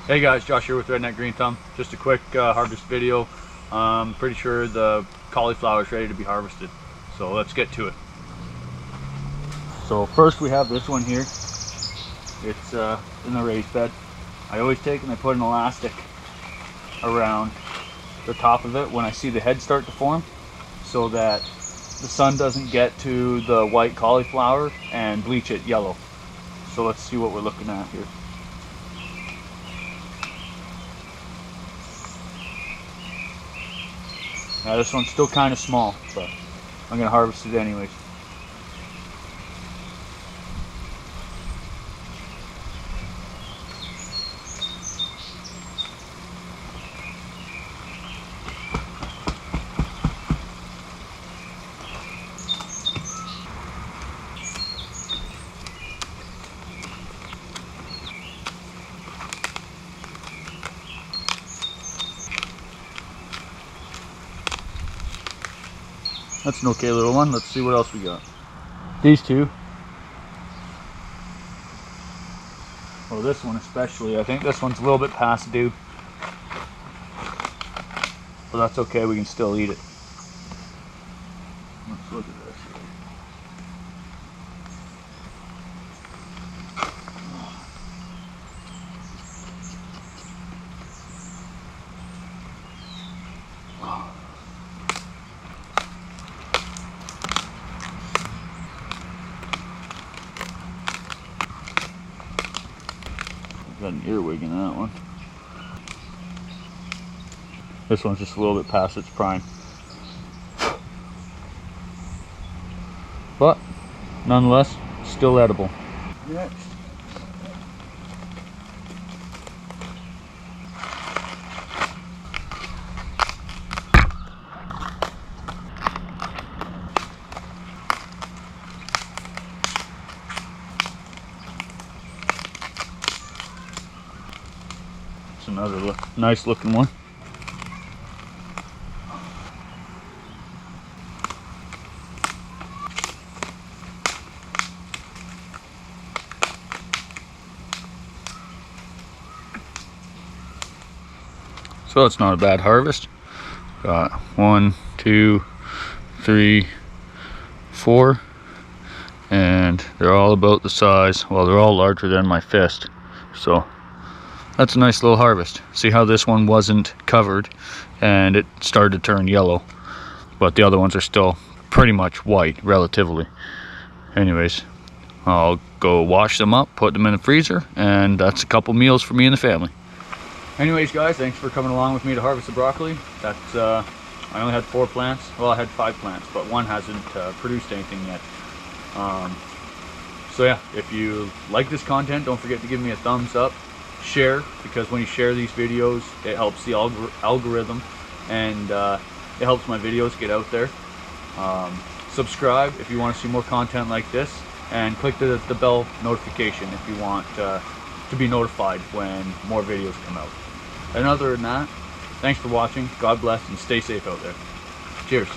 Hey guys, Josh here with Redneck Green Thumb. Just a quick harvest video. Pretty sure the cauliflower is ready to be harvested. So let's get to it. So first we have this one here. It's in the raised bed. I always take and I put an elastic around the top of it when I see the head start to form, so that the sun doesn't get to the white cauliflower and bleach it yellow. So let's see what we're looking at here. Now this one's still kind of small, but I'm going to harvest it anyways. That's an okay little one. Let's see what else we got. These two. Well, this one especially. I think this one's a little bit past due. But that's okay, we can still eat it. Let's look at this. Got an earwig in that one. This one's just a little bit past its prime. But, nonetheless, still edible. Next. It's another nice looking one. So it's not a bad harvest. Got 1, 2, 3, 4, and they're all about the size. Well, they're all larger than my fist. So that's a nice little harvest. See how this one wasn't covered and it started to turn yellow, but the other ones are still pretty much white relatively. Anyways, I'll go wash them up, put them in the freezer, and that's a couple meals for me and the family. Anyways guys, thanks for coming along with me to harvest the broccoli. That's I only had 4 plants. Well, I had 5 plants, but one hasn't produced anything yet. So yeah, if you like this content, don't forget to give me a thumbs up. Share, because when you share these videos, it helps the algorithm, and it helps my videos get out there. Subscribe if you want to see more content like this, and click the bell notification if you want to be notified when more videos come out. And other than that, thanks for watching. God bless and stay safe out there. Cheers.